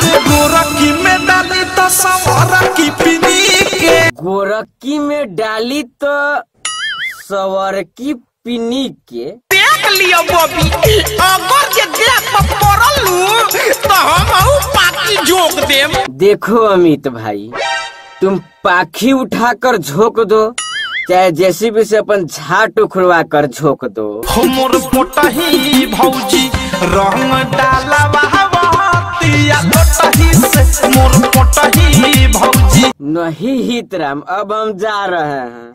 अरे गोरखी में डाली तो सवरकी पिनी के, गोरखी में डाली तो सवरकी पिनी के। देख लियो बॉबी, अगर जे देख पड़लू तो हम पाखी झोंक देम। देखो अमित भाई, तुम पाखी उठाकर झोंक दो, चाहे जेसीबी से अपन झाट उखड़वा कर झोंक दो। मोर पोटही भौजी रंग डाला बहवतिया पोटही से, मोर पोटही भौजी। नहीं हितराम, अब हम जा रहे हैं।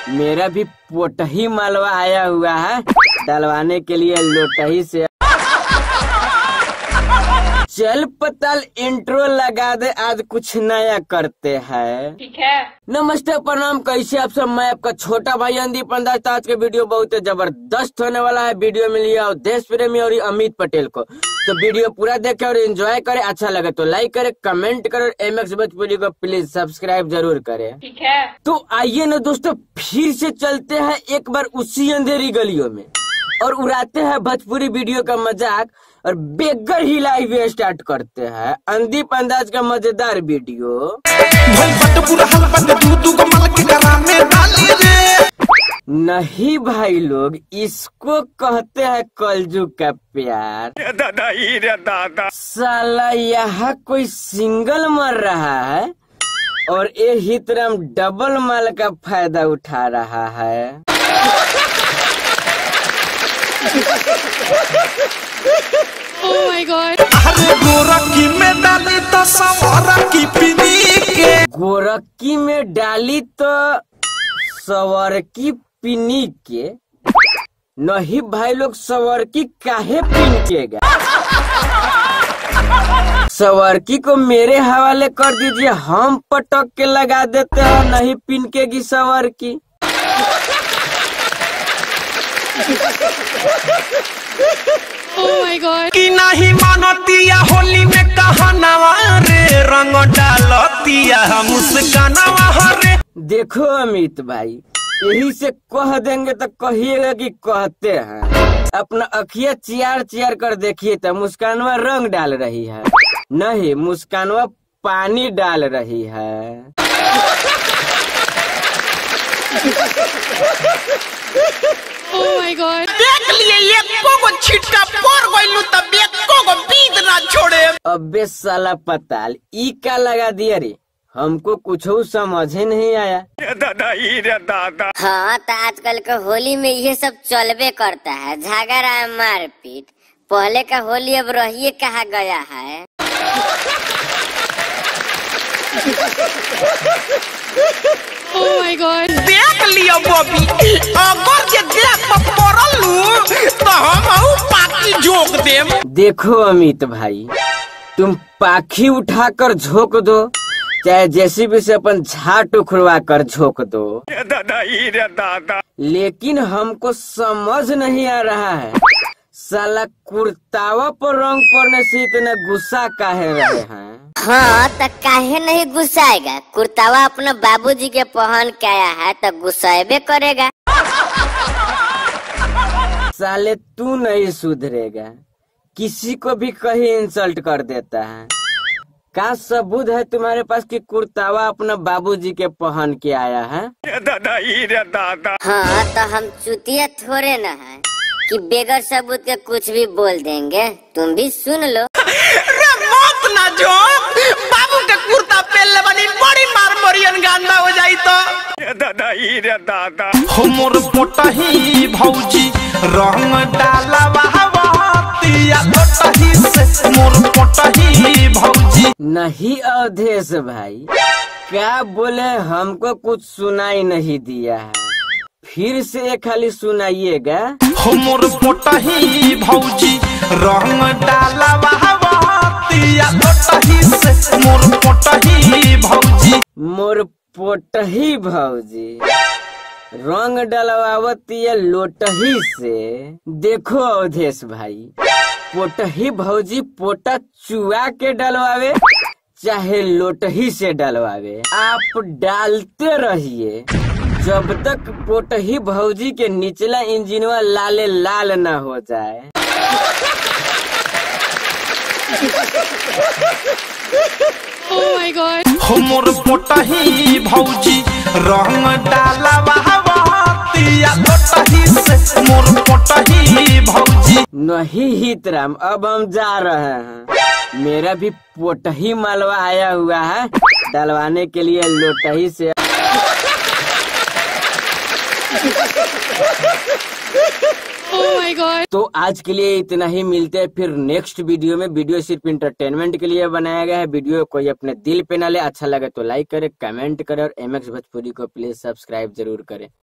मेरा भी पोटही मालवा आया हुआ है डलवाने के लिए लोटही से। चल पताल इंट्रो लगा दे, आज कुछ नया करते हैं। ठीक है। नमस्ते प्रणाम, कैसे आप सब। मैं आपका छोटा भाई अंदीप अंदाज। आज के वीडियो बहुत जबरदस्त होने वाला है। वीडियो में लिया और देश प्रेमी और अमित पटेल को, तो वीडियो पूरा देखे और एंजॉय करे। अच्छा लगे तो लाइक करे, कमेंट करे और MX भोजपुरी को प्लीज सब्सक्राइब जरूर करे। ठीक है। तो आइए ना दोस्तों, फिर से चलते हैं एक बार उसी अंधेरी गलियों में और उड़ाते हैं भोजपुरी वीडियो का मजाक और बेगर ही लाइव स्टार्ट करते हैं अंदीप अंदाज का मजेदार वीडियो। नहीं भाई लोग, इसको कहते हैं कलजुग का प्यार। दादा ही रे दादा, साला यहाँ कोई सिंगल मर रहा है और ये हितराम डबल माल का फायदा उठा रहा है। Oh my God। अरे गोरखी में डाली तो सवरकी पिनी के, गोरखी में डाली तो सवरकी पिनी के। नहीं भाई लोग, सवरकी काहे पिनकेगा। सवरकी को मेरे हवाले कर दीजिए, हम पटक के लगा देते हैं, नहीं पिनकेगी सवरकी। Oh my God। कि नहीं मानतिया होली में कहनावा रे, रंग डालतिया मुस्कानावा रे। देखो अमित भाई, यही से कह देंगे तो कहिएगा कि कहते हैं। अपना अखिया चियार चियार कर देखिए तो मुस्कानवा रंग डाल रही है, नहीं मुस्कानवा पानी डाल रही है। Oh my God। देख लिए एको को छिटका पड़ गइलू तब एको को बीत ना छोड़े। अबे साला पताल, ई का लगा दिया रे, हमको कुछ समझे नहीं आया। दादा ही रे दादा। हाँ, तो आजकल के होली में ये सब चलबे करता है, झगड़ा मारपीट। पहले का होली अब रहिए कहा गया है। Oh my God। देख लियो बॉबी, अगर जे देख पड़लू तो हम पाखी झोंक देम। देखो अमित भाई, तुम पाखी उठाकर झोंक दो, चाहे जेसीबी से अपन झाट उखड़वा कर झोंक दो। दादा ही रे दादा। लेकिन हमको समझ नहीं आ रहा है, साला कुर्तावा पर रंग पड़ने से इतना गुस्सा काहे रहे हैं। हाँ, तो काहे नहीं गुस्साएगा। कुर्तावा अपना बाबूजी के पहन के आया है तो गुस्साएबे करेगा। साले तू नहीं सुधरेगा, किसी को भी कहीं इंसल्ट कर देता है। का सबूत है तुम्हारे पास कि कुर्तावा अपना बाबूजी के पहन के आया है। दादा ही रे दादा। हाँ, तो हम चुतिया थोड़े न है कि बेगर सबूत के कुछ भी बोल देंगे। तुम भी सुन लो। रे मत ना जो, बाबू के कुर्ता पहनले बनी बड़ी मार मरियन गांदा हो जाई तो। दादा ही रे दादा। मोर पोटही भौजी रंग डाला बहवतिया पोटही से, मोर पोटही भौजी। नहीं अवधेश भाई, क्या बोले, हमको कुछ सुनाई नहीं दिया है, फिर से खाली सुनाइएगा। मोर पोटही भौजी रंग डाला बहवतिया पोटही से, मोर पोटही भौजी। मोर पोटही भौजी रंग डलवावती है लोटही से। देखो अवधेश भाई, पोटही भौजी पोटा चुआ के डलवावे चाहे लोटही से डलवावे, आप डालते रहिए जब तक पोटही भौजी के निचला इंजिनवा लाले लाल न हो जाए। हो मोर पोटही भौजी रंग डाला बहतिया लोटही से मोर पोटही भौजी। नहीं हितराम, अब हम जा रहे हैं। मेरा भी पोटही मालवा आया हुआ है डलवाने के लिए लोटही से। Oh my God. तो आज के लिए इतना ही, मिलते हैं फिर नेक्स्ट वीडियो में। वीडियो सिर्फ इंटरटेनमेंट के लिए बनाया गया है। वीडियो कोई अपने दिल पे ना ले, अच्छा लगे तो लाइक करे, कमेंट करे और MX भोजपुरी को प्लीज सब्सक्राइब जरूर करें।